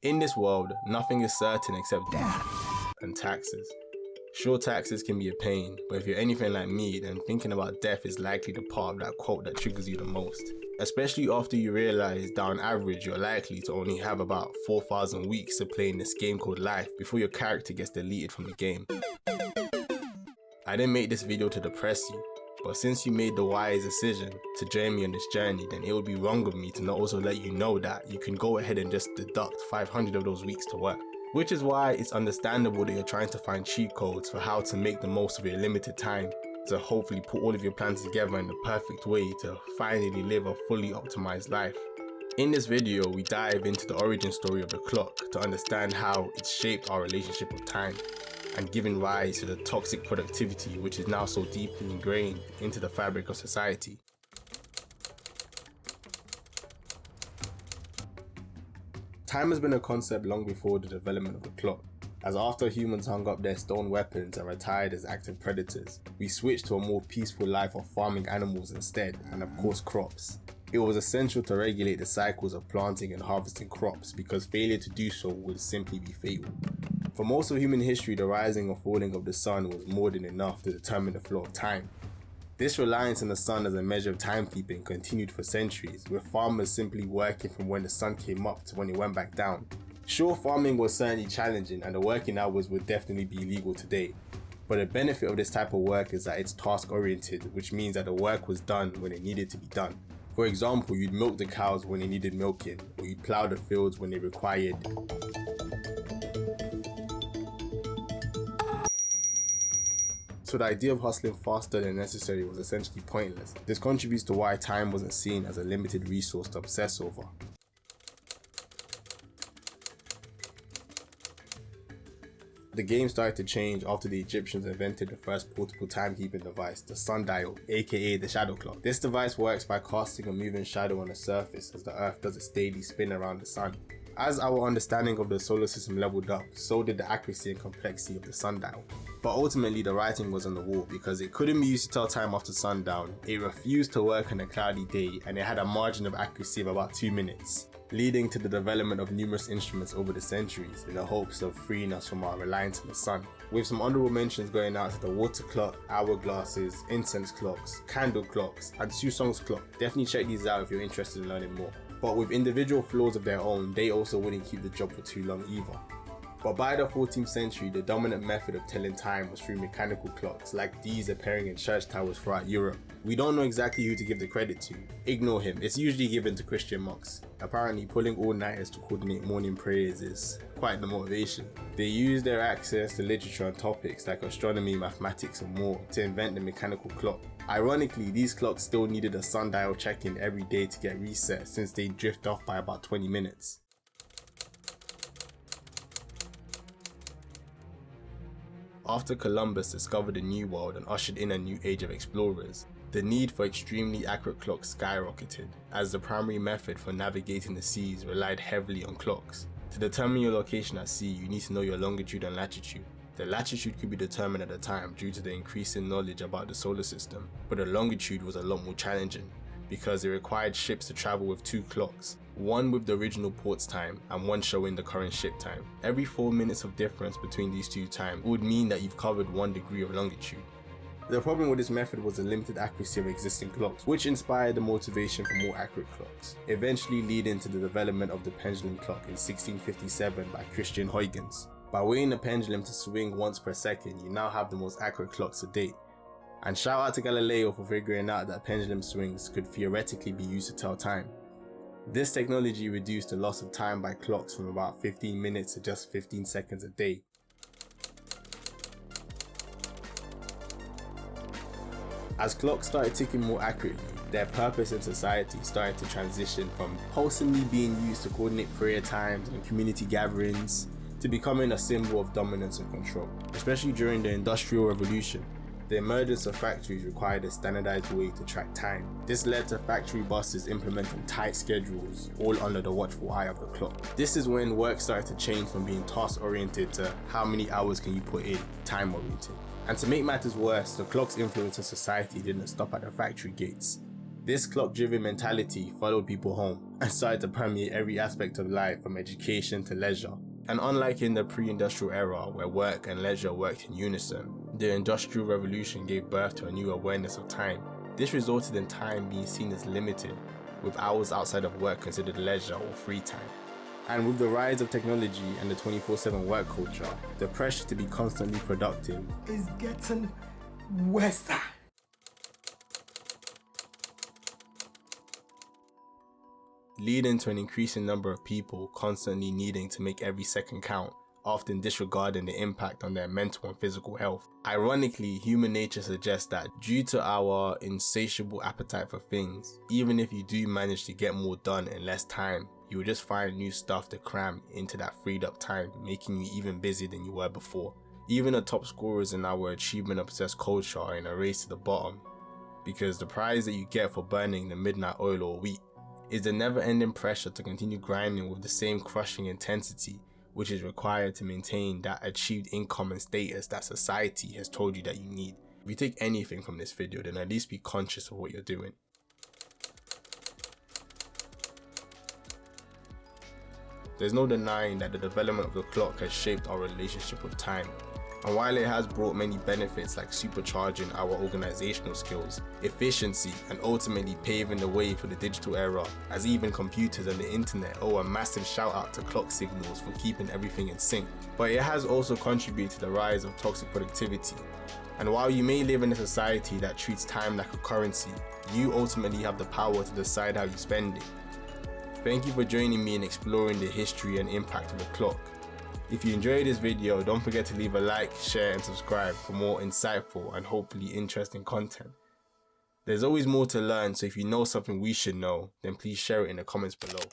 In this world, nothing is certain except death and taxes. Sure, taxes can be a pain, but if you're anything like me, then thinking about death is likely the part of that quote that triggers you the most. Especially after you realize that on average you're likely to only have about 4,000 weeks to play in this game called life before your character gets deleted from the game. I didn't make this video to depress you, but since you made the wise decision to join me on this journey, then it would be wrong of me to not also let you know that you can go ahead and just deduct 500 of those weeks to work. Which is why it's understandable that you're trying to find cheat codes for how to make the most of your limited time, to hopefully put all of your plans together in the perfect way to finally live a fully optimized life. In this video, we dive into the origin story of the clock to understand how it's shaped our relationship with time and given rise to the toxic productivity which is now so deeply ingrained into the fabric of society. Time has been a concept long before the development of the clock, as after humans hung up their stone weapons and retired as active predators, we switched to a more peaceful life of farming animals instead, and of course crops. It was essential to regulate the cycles of planting and harvesting crops because failure to do so would simply be fatal. For most of human history, the rising or falling of the sun was more than enough to determine the flow of time. This reliance on the sun as a measure of timekeeping continued for centuries, with farmers simply working from when the sun came up to when it went back down. Sure, farming was certainly challenging and the working hours would definitely be illegal today, but the benefit of this type of work is that it's task oriented, which means that the work was done when it needed to be done. For example, you'd milk the cows when they needed milking, or you'd plow the fields when they required. So the idea of hustling faster than necessary was essentially pointless. This contributes to why time wasn't seen as a limited resource to obsess over. The game started to change after the Egyptians invented the first portable timekeeping device, the sundial, aka the shadow clock. This device works by casting a moving shadow on the surface as the earth does its daily spin around the sun. As our understanding of the solar system leveled up, so did the accuracy and complexity of the sundial. But ultimately the writing was on the wall because it couldn't be used to tell time after sundown, it refused to work on a cloudy day, and it had a margin of accuracy of about 2 minutes, leading to the development of numerous instruments over the centuries in the hopes of freeing us from our reliance on the sun. With some honourable mentions going out to the water clock, hourglasses, incense clocks, candle clocks, and Susong's clock. Definitely check these out if you're interested in learning more. But with individual flaws of their own, they also wouldn't keep the job for too long either. But by the 14th century, the dominant method of telling time was through mechanical clocks, like these appearing in church towers throughout Europe. We don't know exactly who to give the credit to. Ignore him, it's usually given to Christian monks. Apparently pulling all-nighters to coordinate morning prayers is quite the motivation. They used their access to literature and topics like astronomy, mathematics and more to invent the mechanical clock. Ironically, these clocks still needed a sundial check-in every day to get reset since they drift off by about 20 minutes. After Columbus discovered the New World and ushered in a new age of explorers, the need for extremely accurate clocks skyrocketed, as the primary method for navigating the seas relied heavily on clocks. To determine your location at sea, you need to know your longitude and latitude. The latitude could be determined at the time due to the increasing knowledge about the solar system, but the longitude was a lot more challenging, because it required ships to travel with 2 clocks, one with the original port's time and one showing the current ship time. Every 4 minutes of difference between these 2 times would mean that you've covered 1 degree of longitude. The problem with this method was the limited accuracy of existing clocks, which inspired the motivation for more accurate clocks, eventually leading to the development of the pendulum clock in 1657 by Christian Huygens. By weighing the pendulum to swing once per second, you now have the most accurate clocks to date. And shout out to Galileo for figuring out that pendulum swings could theoretically be used to tell time. This technology reduced the loss of time by clocks from about 15 minutes to just 15 seconds a day. As clocks started ticking more accurately, their purpose in society started to transition from wholesomely being used to coordinate prayer times and community gatherings to becoming a symbol of dominance and control, especially during the Industrial Revolution. The emergence of factories required a standardized way to track time. This led to factory bosses implementing tight schedules, all under the watchful eye of the clock. This is when work started to change from being task-oriented to how many hours can you put in, time-oriented. And to make matters worse, the clock's influence on society didn't stop at the factory gates. This clock-driven mentality followed people home and started to permeate every aspect of life from education to leisure. And unlike in the pre-industrial era where work and leisure worked in unison, the Industrial Revolution gave birth to a new awareness of time. This resulted in time being seen as limited, with hours outside of work considered leisure or free time. And with the rise of technology and the 24/7 work culture, the pressure to be constantly productive is getting worse. Leading to an increasing number of people constantly needing to make every second count, often disregarding the impact on their mental and physical health. Ironically, human nature suggests that due to our insatiable appetite for things, even if you do manage to get more done in less time, you will just find new stuff to cram into that freed up time, making you even busier than you were before. Even the top scorers in our achievement obsessed culture are in a race to the bottom, because the prize that you get for burning the midnight oil or wheat is the never-ending pressure to continue grinding with the same crushing intensity which is required to maintain that achieved income and status that society has told you that you need. If you take anything from this video, then at least be conscious of what you're doing. There's no denying that the development of the clock has shaped our relationship with time. And while it has brought many benefits like supercharging our organizational skills, efficiency, and ultimately paving the way for the digital era, as even computers and the internet owe a massive shout out to clock signals for keeping everything in sync, but it has also contributed to the rise of toxic productivity. And while you may live in a society that treats time like a currency, you ultimately have the power to decide how you spend it. Thank you for joining me in exploring the history and impact of the clock. If you enjoyed this video, don't forget to leave a like, share and subscribe for more insightful and hopefully interesting content. There's always more to learn, so if you know something we should know, then please share it in the comments below.